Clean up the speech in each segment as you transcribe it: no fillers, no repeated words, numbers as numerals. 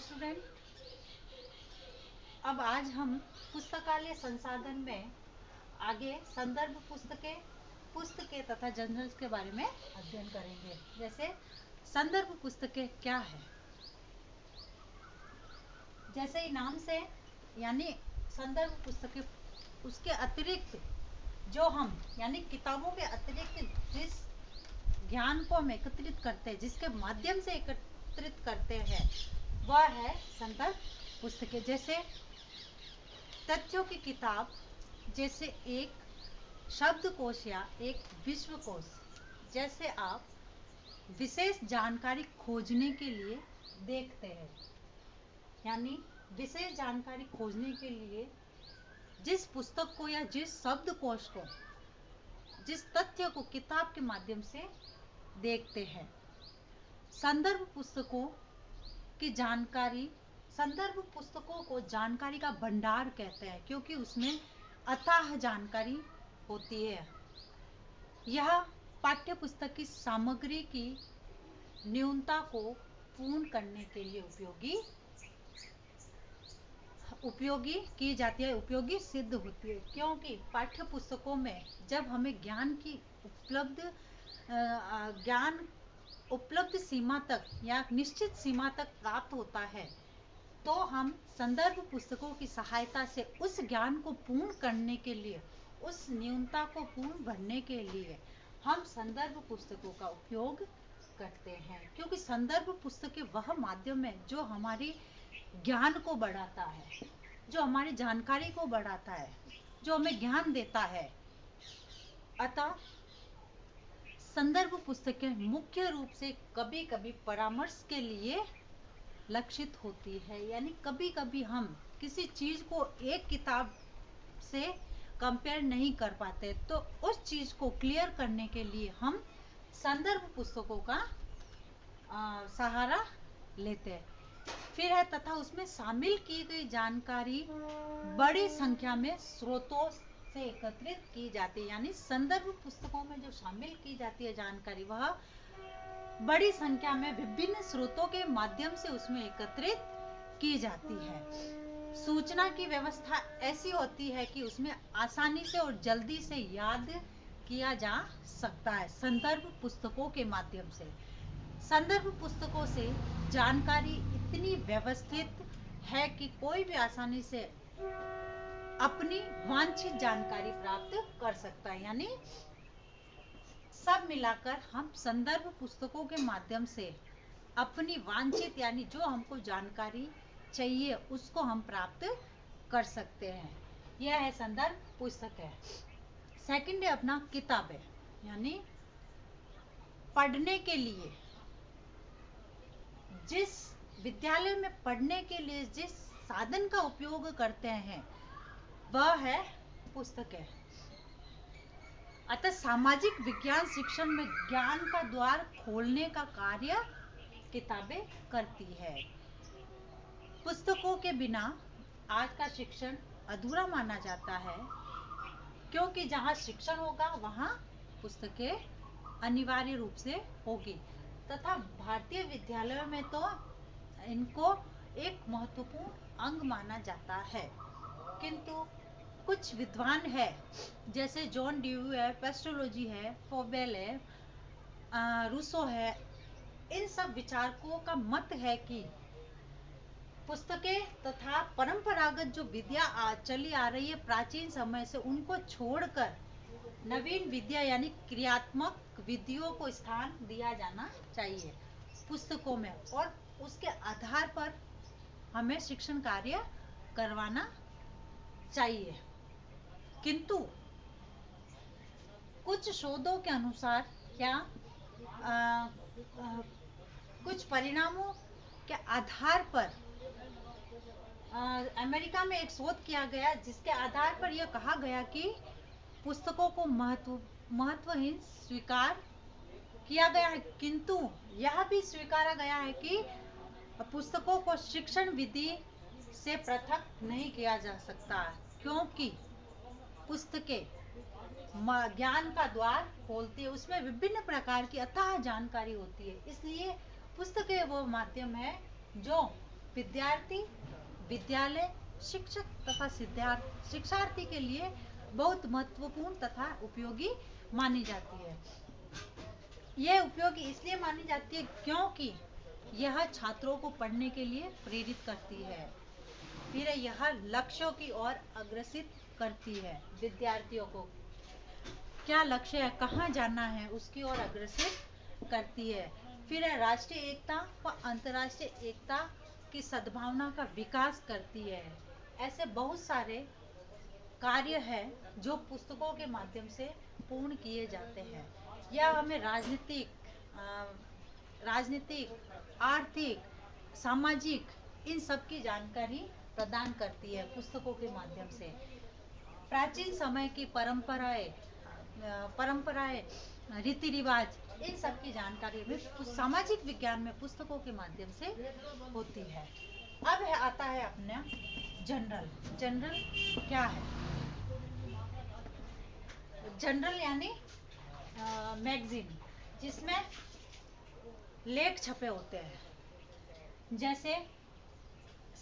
Student, अब आज हम पुस्तकालय संसाधन में आगे संदर्भ पुस्तकें तथा जर्नल्स के बारे में अध्ययन करेंगे। जैसे संदर्भ पुस्तकें क्या है, जैसे ही नाम से यानी संदर्भ पुस्तकें, उसके अतिरिक्त जो हम यानी किताबों के अतिरिक्त जिस ज्ञान को हम एकत्रित करते हैं, जिसके माध्यम से एकत्रित करते हैं, वह है संदर्भ पुस्तकें। जैसे तथ्यों की किताब, जैसे एक शब्दकोश या एक विश्वकोश। जैसे आप विशेष जानकारी खोजने के लिए देखते हैं, यानी विशेष जानकारी खोजने के लिए जिस पुस्तक को या जिस शब्दकोश को, जिस तथ्य को किताब के माध्यम से देखते हैं। संदर्भ पुस्तकों की जानकारी, संदर्भ पुस्तकों को जानकारी का भंडार कहते हैं, क्योंकि उसमें अथाह जानकारी होती है। यह पाठ्य पुस्तक की सामग्री की न्यूनता को पूर्ण करने के लिए उपयोगी की जाती है, उपयोगी सिद्ध होती है। क्योंकि पाठ्य पुस्तकों में जब हमें ज्ञान उपलब्ध सीमा तक या निश्चित सीमा तक प्राप्त होता है, तो हम संदर्भ पुस्तकों की सहायता से उस ज्ञान को पूर्ण करने के लिए, उस न्यूनता को पूर्ण भरने के लिए हम संदर्भ पुस्तकों का उपयोग करते हैं। क्योंकि संदर्भ पुस्तकें वह माध्यम है जो हमारी ज्ञान को बढ़ाता है, जो हमारी जानकारी को बढ़ाता है, जो हमें ज्ञान देता है। अतः संदर्भ पुस्तकें मुख्य रूप से कभी कभी परामर्श के लिए लक्षित होती है, यानी कभी कभी हम किसी चीज को एक किताब से कंपेयर नहीं कर पाते, तो उस चीज को क्लियर करने के लिए हम संदर्भ पुस्तकों का सहारा लेते हैं। फिर है तथा उसमें शामिल की गई जानकारी बड़ी संख्या में स्रोतों से एकत्रित की जाती है, यानी संदर्भ पुस्तकों में जो शामिल की जाती है जानकारी, वह बड़ी संख्या में विभिन्न स्रोतों के माध्यम से उसमें एकत्रित की जाती है। सूचना की व्यवस्था ऐसी होती है कि उसमें आसानी से और जल्दी से याद किया जा सकता है संदर्भ पुस्तकों के माध्यम से। संदर्भ पुस्तकों से जानकारी इतनी व्यवस्थित है कि कोई भी आसानी से अपनी वांछित जानकारी प्राप्त कर सकता है। यानी सब मिलाकर हम संदर्भ पुस्तकों के माध्यम से अपनी वांछित, यानी जो हमको जानकारी चाहिए, उसको हम प्राप्त कर सकते हैं। यह है संदर्भ पुस्तक है। सेकंड है अपना किताबें, यानी पढ़ने के लिए, जिस विद्यालय में पढ़ने के लिए जिस साधन का उपयोग करते हैं, वह है पुस्तकें। अतः सामाजिक विज्ञान शिक्षण में ज्ञान का द्वार खोलने का कार्य किताबें करती है। पुस्तकों के बिना आज का शिक्षण अधूरा माना जाता है, क्योंकि जहाँ शिक्षण होगा वहाँ पुस्तकें अनिवार्य रूप से होगी। तथा भारतीय विद्यालयों में तो इनको एक महत्वपूर्ण अंग माना जाता है। किंतु कुछ विद्वान है, जैसे जॉन ड्यू है, पेस्टोलॉजी है, फोबेल है, रूसो है, इन सब विचारकों का मत है कि पुस्तकें तथा परंपरागत जो विद्या चली आ रही है प्राचीन समय से, उनको छोड़कर नवीन विद्या यानी क्रियात्मक विधियों को स्थान दिया जाना चाहिए पुस्तकों में, और उसके आधार पर हमें शिक्षण कार्य करवाना चाहिए। किंतु कुछ शोधों के अनुसार कुछ परिणामों के आधार पर अमेरिका में एक शोध किया गया, जिसके आधार पर यह कहा गया कि पुस्तकों को महत्वहीन स्वीकार किया गया है। किंतु यह भी स्वीकारा गया है कि पुस्तकों को शिक्षण विधि से पृथक नहीं किया जा सकता, क्योंकि पुस्तकें ज्ञान का द्वार खोलती है, उसमें विभिन्न प्रकार की अथाह जानकारी होती है। इसलिए पुस्तकें वो माध्यम है जो विद्यार्थी, विद्यालय, शिक्षक तथा शिक्षार्थी के लिए बहुत महत्वपूर्ण तथा उपयोगी मानी जाती है। यह उपयोगी इसलिए मानी जाती है क्योंकि यह छात्रों को पढ़ने के लिए प्रेरित करती है, फिर यह लक्ष्यों की ओर अग्रसित करती है। विद्यार्थियों को क्या लक्ष्य है, कहाँ जाना है, उसकी ओर अग्रसित करती है। फिर राष्ट्रीय एकता व अंतर्राष्ट्रीय एकता की सद्भावना का विकास करती है। ऐसे बहुत सारे कार्य है जो पुस्तकों के माध्यम से पूर्ण किए जाते हैं। यह हमें राजनीतिक, आर्थिक, सामाजिक इन सब की जानकारी प्रदान करती है पुस्तकों के माध्यम से। प्राचीन समय की परंपराएं, रीति रिवाज इन सब की जानकारी में सामाजिक विज्ञान में पुस्तकों के माध्यम से होती है। अब आता है अपना जनरल। जनरल क्या है? जनरल यानी मैगजीन जिसमें लेख छपे होते हैं। जैसे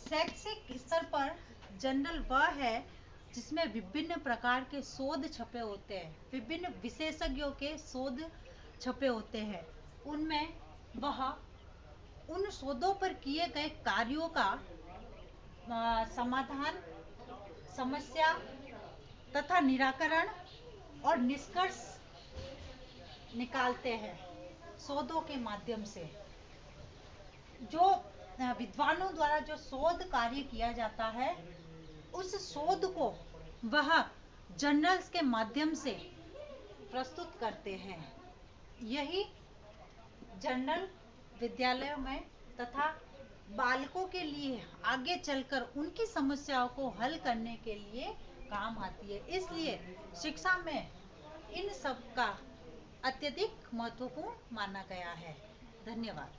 शैक्षिक स्तर पर जनरल वह है जिसमें विभिन्न प्रकार के शोध छपे होते हैं, विभिन्न विशेषज्ञों के शोध छपे होते हैं। उनमें वह उन शोधों पर किए गए कार्यों का समाधान, समस्या तथा निराकरण और निष्कर्ष निकालते हैं शोधों के माध्यम से। जो विद्वानों द्वारा जो शोध कार्य किया जाता है उस शोध को वह जर्नल्स के माध्यम से प्रस्तुत करते हैं। यही जर्नल विद्यालयों में तथा बालकों के लिए आगे चलकर उनकी समस्याओं को हल करने के लिए काम आती है। इसलिए शिक्षा में इन सब का अत्यधिक महत्वपूर्ण माना गया है। धन्यवाद।